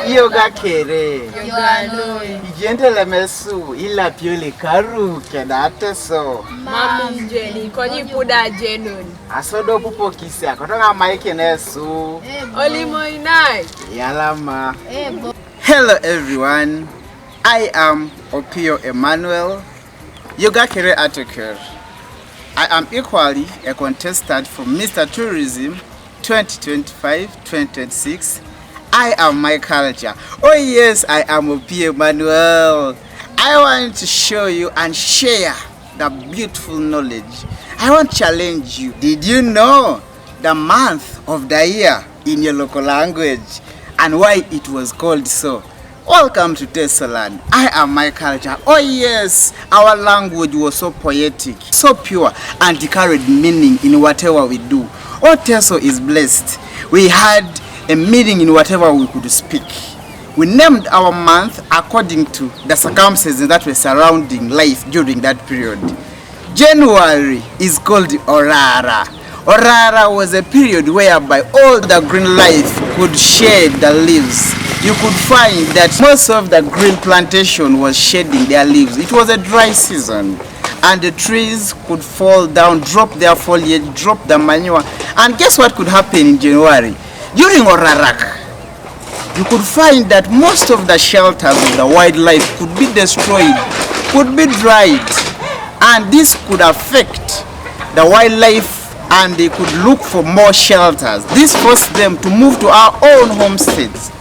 Yoga kere. Yoga no. Ijentele mesu ila piole karu keda Ateso. Mami jeni konyi puda jenun. Asodo pupo kisia kotonga maike nesu. Olimo inai. Yalama. Hello everyone. I am Opio Emmanuel. Yoga kere Ateso. I am equally a contestant from Mr. Tourism 2025-2026. I am my culture. Oh yes, I am Opio Emmanuel. I want to show you and share the beautiful knowledge. I want to challenge you. Did you know the month of the year in your local language and why it was called so? Welcome to Teso land. I am my culture. Oh yes, our language was so poetic, so pure, and it carried meaning in whatever we do. Oh, Teso is blessed. We had a meaning in whatever we could speak. We named our month according to the circumstances that were surrounding life during that period. January is called Orara. Orara was a period whereby all the green life could shed the leaves. You could find that most of the green plantation was shedding their leaves. It was a dry season and the trees could fall down, drop their foliage, drop the manure. And guess what could happen in January? During Orarak, you could find that most of the shelters of the wildlife could be destroyed, could be dried, and this could affect the wildlife and they could look for more shelters. This forced them to move to our own homesteads.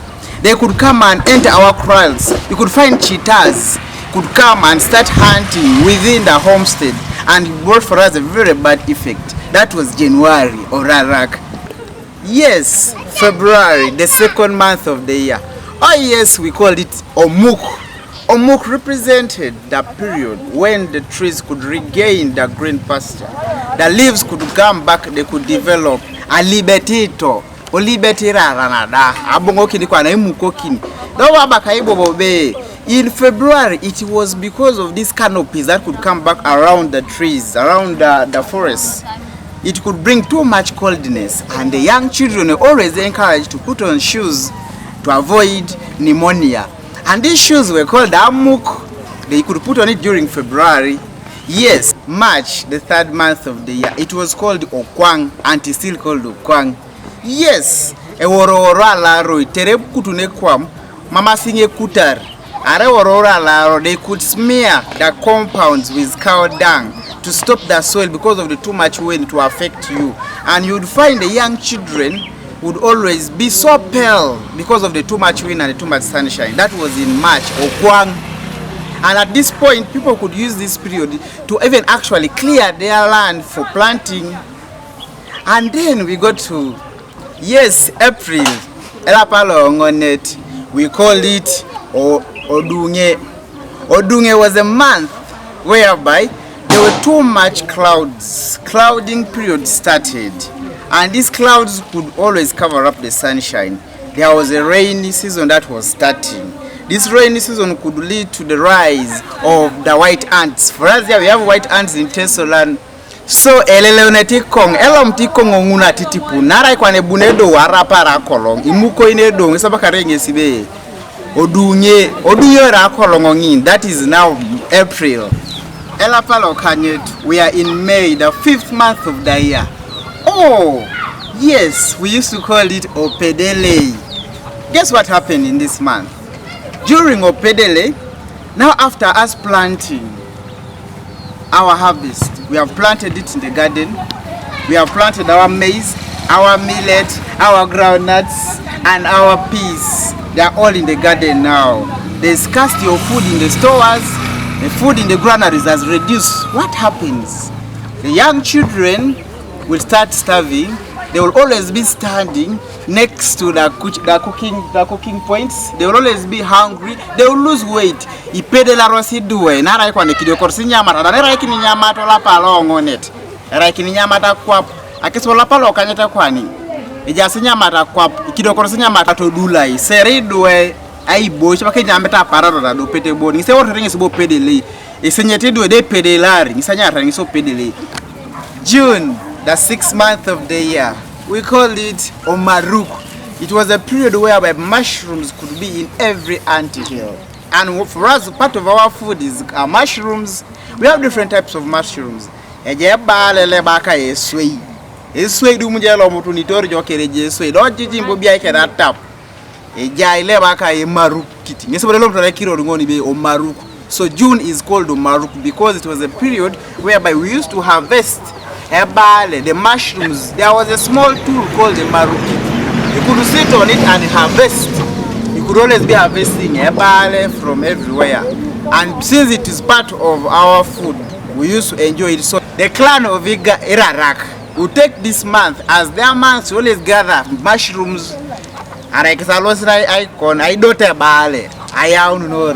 They could come and enter our kraals. You could find cheetahs could come and start hunting within the homestead, and it brought for us a very bad effect. That was January, Orarak. Yes, February, the second month of the year. Oh yes, we called it Omuk. Omuk represented the period when the trees could regain the green pasture. The leaves could come back, they could develop. Alibetito, olibetira ranada, abongoki kwa na imukokini. In February, it was because of these canopies that could come back around the trees, around the forests. It could bring too much coldness, and the young children were always encouraged to put on shoes to avoid pneumonia. And these shoes were called Amuk. They could put on it during February. Yes, March, the third month of the year, it was called Okwang, and it's still called Okwang. Yes, Eworora Laro, Tereb Kutunekwam, Mama Singe Kutar, Areworora Laro, they could smear the compounds with cow dung to stop the soil because of the too much wind to affect you. And you would find the young children would always be so pale because of the too much wind and the too much sunshine. That was in March, Okwang. And at this point, people could use this period to even actually clear their land for planting. And then we got to, yes, April. We call it Odunge. Odunge was a month whereby there were too much clouds. Clouding period started, and these clouds could always cover up the sunshine. There was a rainy season that was starting. This rainy season could lead to the rise of the white ants. For us here, we have white ants in Teso land. So eleleonetikong elomtikong nguna titipu nara ikwane bunedo warapara kolong imuko inedo ngisabakare sibe odunye ra kolong ngin. That is now April. Elapalo Kanyet, we are in May, the 5th month of the year. Oh, yes, we used to call it Opedele. Guess what happened in this month? During Opedele, now after us planting our harvest, we have planted it in the garden. We have planted our maize, our millet, our groundnuts, and our peas. They are all in the garden now. There's scarcity of food in the stores. The food in the granaries has reduced. What happens? The young children will start starving. They will always be standing next to the cooking points. They will always be hungry. They will lose weight. Ipedela rosi duwe. Nara ikwane kidokorsi nyamata. Nara ikini nyamata la palo ngonet. Nara ikini nyamata kwa. Akiso la palo kanyeta kwani. Ijasi nyamata kwa kidokorsi nyamata to dulai. Seri duwe. Ai boy chapa ke nyameta parado da do pete boni se woto ringi so pedele e senyete do de pedelari ni sanyata ni so pedele June, the 6th month of the year, we called it Omaruk. It was a period whereby mushrooms could be in every anthill. And for us, part of our food is mushrooms. We have different types of mushrooms. Eswei du mujelo mutu nitori jokereje eswei do jijimbo bia ke that tap ile baka e maruk kiti ngese bodelo mtu kiro ngoni be o maruk. So June is called Maruk because it was a period whereby we used to harvest ebale the mushrooms. There was a small tool called the maruk. You could sit on it and harvest. You could always be harvesting ebale from everywhere, and since it is part of our food we used to enjoy it. So the clan of Irarak will take this month as their month to always gather mushrooms. Icon, I don't bale. I don't know.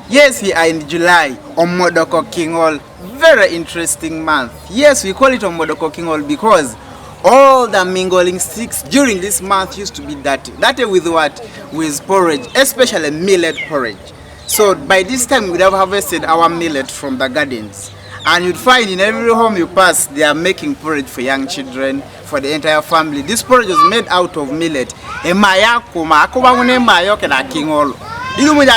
Yes, we are in July, Omodoko Kingol. Very interesting month. Yes, we call it Omodoko Kingol because all the mingling sticks during this month used to be dirty. Dirty with what? With porridge, especially millet porridge. So by this time, we'd have harvested our millet from the gardens. And you'd find in every home you pass, they are making porridge for young children, for the entire family. This porridge was made out of millet. You know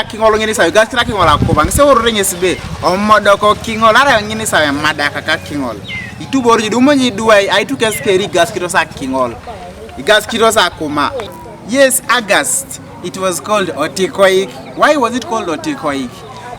kingol ngini sa gas kra kingol akoba ngese worrenye sibe omodoko kingol ara ngini sa madaka ka kingol itu borji du monyi duai ai tu keskeri gas kiro sa kingol gas kiro sa koma. Yes, August, it was called Otikoik. Why was it called Otikoik?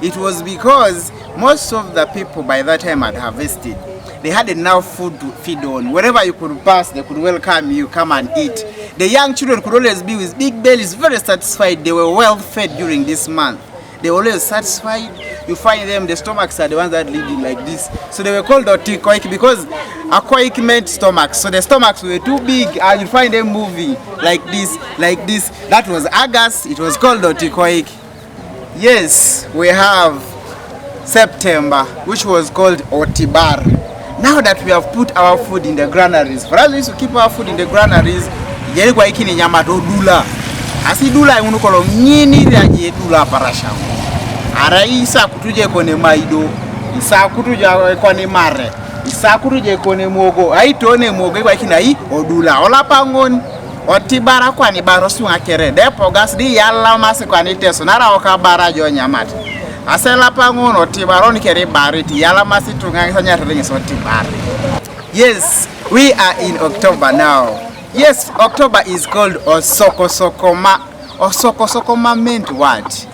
It was because most of the people by that time had harvested. They had enough food to feed on. Wherever you could pass, they could welcome you, come and eat. The young children could always be with big bellies, very satisfied. They were well fed during this month. They were always satisfied. You find them, the stomachs are the ones that lead in like this. So they were called Otikoik because akoik meant stomachs. So the stomachs were too big and you find them moving like this, like this. That was August. It was called Otikoik. Yes, we have September, which was called Otibar. Now that we have put our food in the granaries, for us we used to keep our food in the granaries. Jeri kwa hiki ni nyama to dula. Asi dula ngunu kolo nyini ya dula parasha. Ara isa kutuje kone maido, isa kutuje kone mare, isa kutuje kone mogo. Ai tone mogo kwa hiki na hii odula. Ola pangon otibara kwa ni barosu ngakere. Depo gas di yalla masi kwa ni teso. Nara oka bara jo nyamati. Asela pangon otibara ni kere bariti. Yalla masi tunga sanya rengi so otibara. Yes, we are in October now. Yes, October is called Osoko Sokoma. Osoko Sokoma meant what?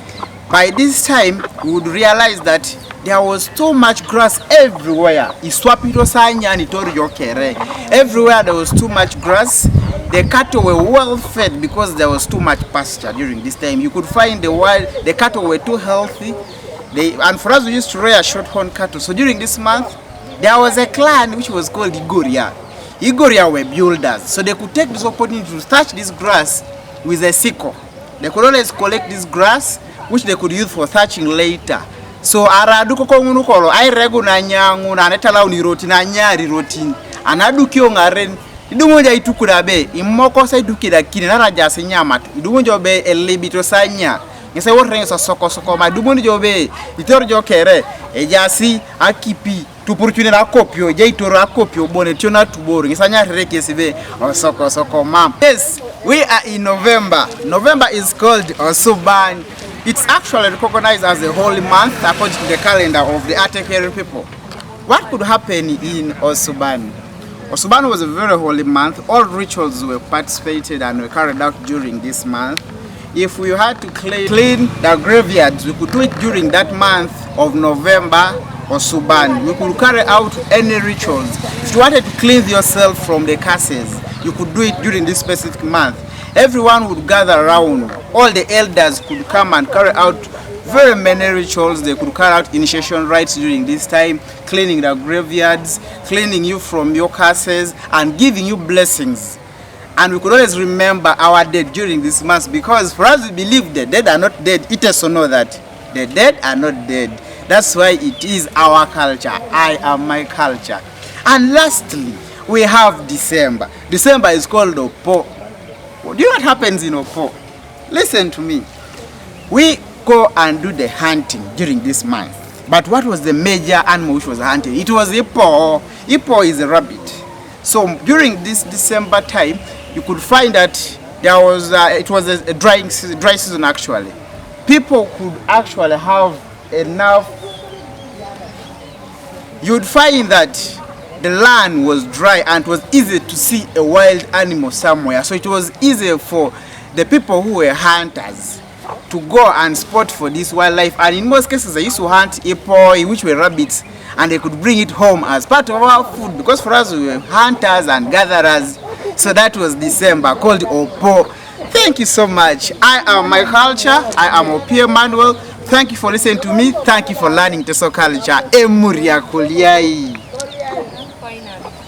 By this time, we would realize that there was too much grass everywhere. Everywhere there was too much grass. The cattle were well fed because there was too much pasture during this time. You could find the cattle were too healthy. And for us, we used to rear shorthorn cattle. So during this month, there was a clan which was called Igoria. Igoria were builders, so they could take this opportunity to thatch this grass with a sickle. They could always collect this grass, which they could use for thatching later. So araduko kongunukolo ai regu na nyangu na netala uniroti na nyari roti anadukio ngaren idumonja itukura be imoko sa idukira kine na raja senyama idumonjo be elibito sanya ngese worrenga so soko ma idumonjo be itorjo kere ejasi akipi tupurchune na Opio jaitoro Opio bonetiona tuboro ngisanya reke sibe soko mam. Yes, we are in November. November is called Osuban. It's actually recognized as a holy month according to the calendar of the Ateso people. What could happen in Osuban? Osuban was a very holy month. All rituals were participated and were carried out during this month. If we had to clean the graveyards, we could do it during that month of November or Suban. We could carry out any rituals. If you wanted to cleanse yourself from the curses, you could do it during this specific month. Everyone would gather around. All the elders could come and carry out very many rituals. They could carry out initiation rites during this time, cleaning the graveyards, cleaning you from your curses, and giving you blessings. And we could always remember our dead during this month because for us we believe the dead are not dead. Ateso know that the dead are not dead. That's why it is our culture. I am my culture. And lastly, we have December. December is called Opio. Do you know what happens in Opio? Listen to me. We go and do the hunting during this month. But what was the major animal which was hunted? It was hippo. Hippo is a rabbit. So during this December time, you could find that there was it was a dry season actually. People could actually have enough. You'd find that the land was dry and it was easy to see a wild animal somewhere. So it was easy for the people who were hunters to go and spot for this wildlife. And in most cases, they used to hunt hippo, which were rabbits, and they could bring it home as part of our food, because for us we were hunters and gatherers. So that was December, called Opio. Thank you so much. I am my culture. I am Opio Emmanuel. Thank you for listening to me. Thank you for learning Teso culture. Emuria Kuliai.